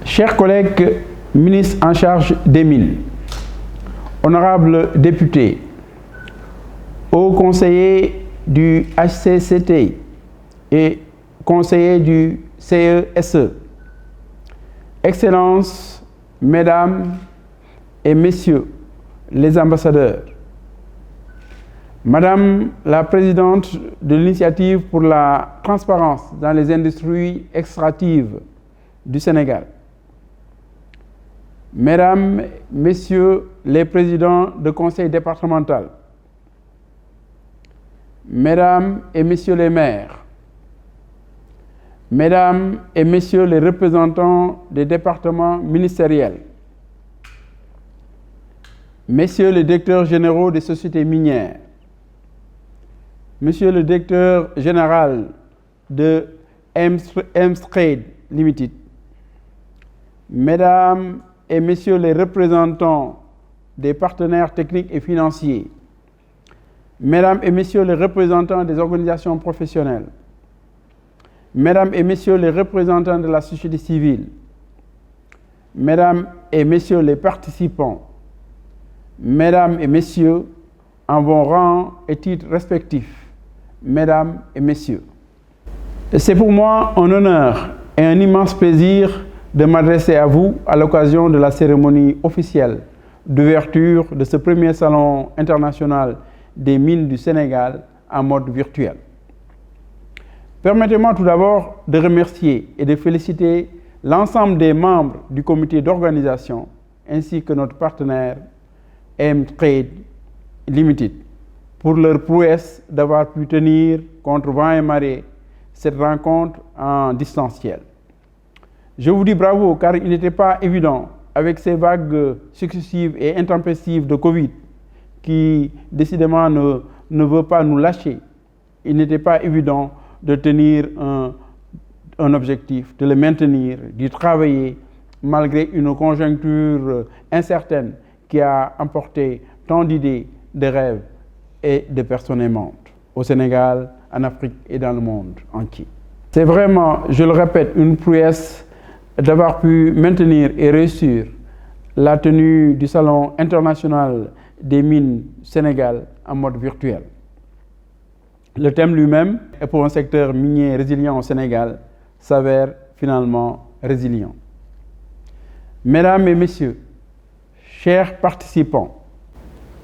Chers collègues ministres en charge des mines, honorables députés, hauts conseillers du HCCT et conseillers du CESE, Excellences, Mesdames et Messieurs les ambassadeurs, Madame la Présidente de l'Initiative pour la transparence dans les industries extractives du Sénégal, Mesdames, Messieurs les présidents de conseil départemental, Mesdames et Messieurs les maires, Mesdames et Messieurs les représentants des départements ministériels, Messieurs les directeurs généraux des sociétés minières, Monsieur le directeur général de Emstrade Limited, Mesdames et Messieurs les représentants des partenaires techniques et financiers, Mesdames et Messieurs les représentants des organisations professionnelles, Mesdames et Messieurs les représentants de la société civile, Mesdames et Messieurs les participants, Mesdames et Messieurs, en vos rangs et titres respectifs, Mesdames et Messieurs, c'est pour moi un honneur et un immense plaisir de m'adresser à vous à l'occasion de la cérémonie officielle d'ouverture de ce premier salon international des mines du Sénégal en mode virtuel. Permettez-moi tout d'abord de remercier et de féliciter l'ensemble des membres du comité d'organisation ainsi que notre partenaire Emstrade Limited pour leur prouesse d'avoir pu tenir contre vent et marée cette rencontre en distanciel. Je vous dis bravo car il n'était pas évident avec ces vagues successives et intempestives de Covid qui décidément ne veut pas nous lâcher. Il n'était pas évident de tenir un objectif, de le maintenir, d'y travailler malgré une conjoncture incertaine qui a emporté tant d'idées, de rêves et de personnes aimantes au Sénégal, en Afrique et dans le monde entier. C'est vraiment, je le répète, une prouesse d'avoir pu maintenir et réussir la tenue du Salon international des mines Sénégal en mode virtuel. Le thème lui-même, et pour un secteur minier résilient au Sénégal, s'avère finalement résilient. Mesdames et Messieurs, chers participants,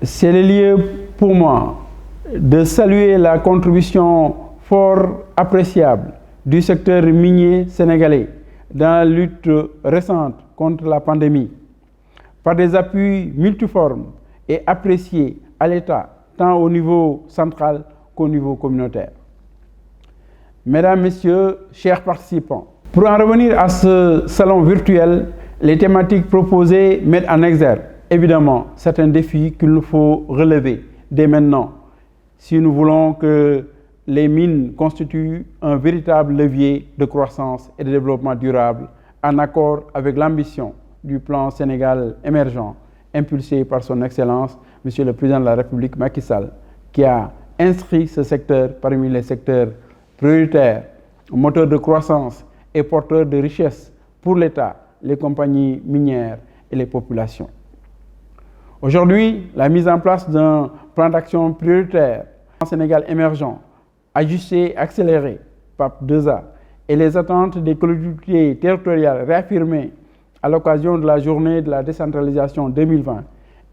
c'est le lieu pour moi de saluer la contribution fort appréciable du secteur minier sénégalais dans la lutte récente contre la pandémie, par des appuis multiformes et appréciés à l'État, tant au niveau central qu'au niveau communautaire. Mesdames, Messieurs, chers participants, pour en revenir à ce salon virtuel, les thématiques proposées mettent en exergue évidemment certains défis qu'il nous faut relever dès maintenant si nous voulons que les mines constituent un véritable levier de croissance et de développement durable en accord avec l'ambition du plan Sénégal émergent impulsé par son Excellence, Monsieur le Président de la République Macky Sall, qui a inscrit ce secteur parmi les secteurs prioritaires, moteurs de croissance et porteurs de richesse pour l'État, les compagnies minières et les populations. Aujourd'hui, la mise en place d'un plan d'action prioritaire en Sénégal émergent, ajusté et accéléré, PAP 2A, et les attentes des collectivités territoriales réaffirmées à l'occasion de la journée de la décentralisation 2020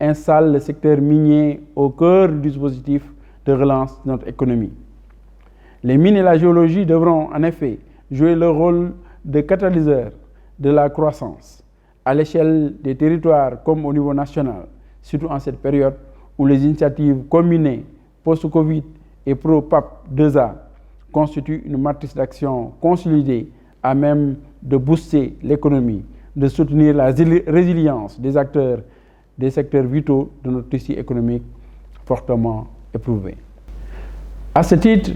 installe le secteur minier au cœur du dispositif de relance de notre économie. Les mines et la géologie devront en effet jouer le rôle de catalyseur de la croissance à l'échelle des territoires comme au niveau national, surtout en cette période où les initiatives combinées post-Covid et pro-PAP 2A constituent une matrice d'action consolidée à même de booster l'économie, de soutenir la résilience des acteurs des secteurs vitaux de notre tissu économique fortement éprouvés. À ce titre,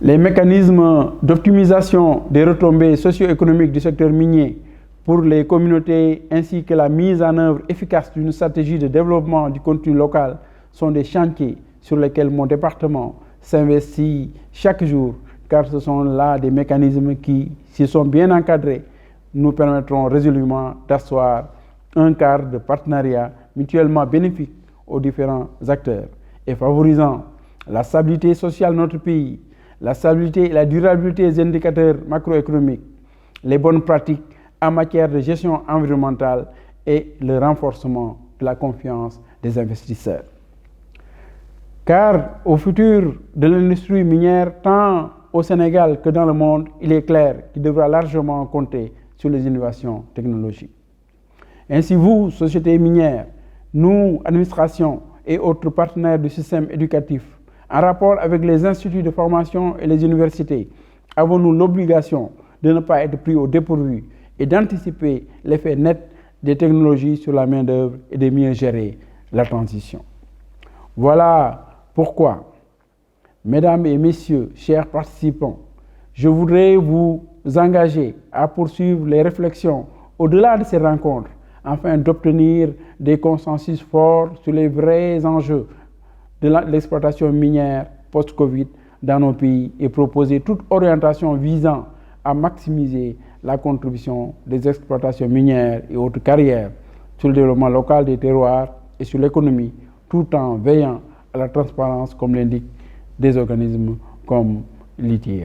les mécanismes d'optimisation des retombées socio-économiques du secteur minier pour les communautés ainsi que la mise en œuvre efficace d'une stratégie de développement du contenu local sont des chantiers sur lesquels mon département s'investit chaque jour car ce sont là des mécanismes qui, s'ils sont bien encadrés, nous permettront résolument d'asseoir un cadre de partenariat mutuellement bénéfique aux différents acteurs et favorisant la stabilité sociale de notre pays, la stabilité et la durabilité des indicateurs macroéconomiques, les bonnes pratiques en matière de gestion environnementale et le renforcement de la confiance des investisseurs. Car au futur de l'industrie minière, tant au Sénégal que dans le monde, il est clair qu'il devra largement compter sur les innovations technologiques. Ainsi, vous, sociétés minières, nous, administrations et autres partenaires du système éducatif, en rapport avec les instituts de formation et les universités, avons-nous l'obligation de ne pas être pris au dépourvu et d'anticiper l'effet net des technologies sur la main-d'œuvre et de mieux gérer la transition. Voilà pourquoi, mesdames et messieurs, chers participants, je voudrais vous engager à poursuivre les réflexions au-delà de ces rencontres afin d'obtenir des consensus forts sur les vrais enjeux de l'exploitation minière post-Covid dans nos pays et proposer toute orientation visant à maximiser la contribution des exploitations minières et autres carrières sur le développement local des terroirs et sur l'économie, tout en veillant à la transparence, comme l'indiquent des organismes comme l'ITIE.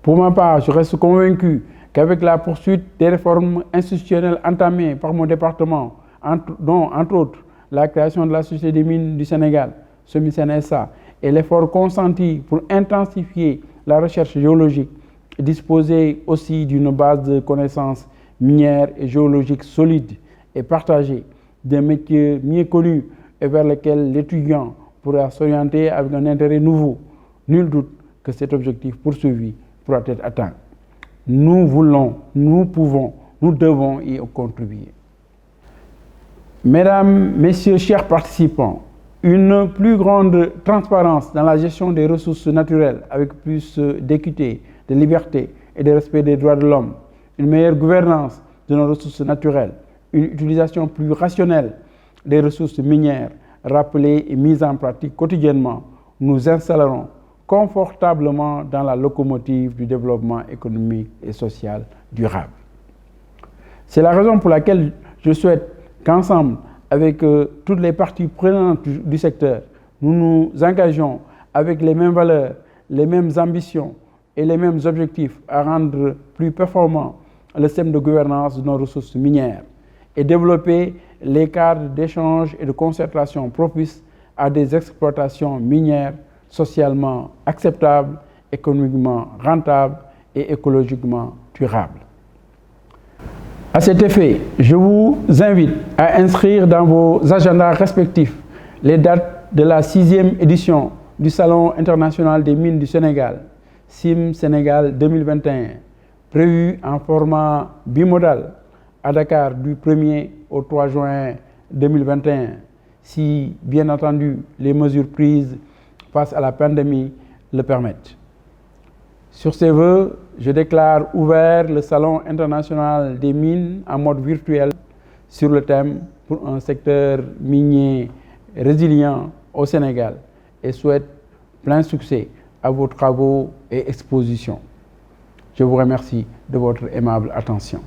Pour ma part, je reste convaincu qu'avec la poursuite des réformes institutionnelles entamées par mon département, dont entre autres la création de la Société des mines du Sénégal, SOMISEN SA, et l'effort consenti pour intensifier la recherche géologique, et disposer aussi d'une base de connaissances minières et géologiques solides et partagée, des métiers mieux connus et vers lesquels l'étudiant pourra s'orienter avec un intérêt nouveau. Nul doute que cet objectif poursuivi pourra être atteint. Nous voulons, nous pouvons, nous devons y contribuer. Mesdames, Messieurs, chers participants, une plus grande transparence dans la gestion des ressources naturelles avec plus d'équité, de liberté et de respect des droits de l'homme, une meilleure gouvernance de nos ressources naturelles, une utilisation plus rationnelle des ressources minières, rappelées et mises en pratique quotidiennement, nous installerons confortablement dans la locomotive du développement économique et social durable. C'est la raison pour laquelle je souhaite qu'ensemble, avec toutes les parties prenantes du secteur, nous nous engageons avec les mêmes valeurs, les mêmes ambitions et les mêmes objectifs à rendre plus performant le système de gouvernance de nos ressources minières et développer les cadres d'échange et de concertation propices à des exploitations minières socialement acceptables, économiquement rentables et écologiquement durables. À cet effet, je vous invite à inscrire dans vos agendas respectifs les dates de la 6e édition du Salon international des mines du Sénégal, SIM Sénégal 2021, prévu en format bimodal à Dakar du 1er au 3 juin 2021, si bien entendu les mesures prises face à la pandémie le permettent. Sur ces vœux, je déclare ouvert le Salon international des mines en mode virtuel sur le thème pour un secteur minier résilient au Sénégal et souhaite plein succès à vos travaux et expositions. Je vous remercie de votre aimable attention.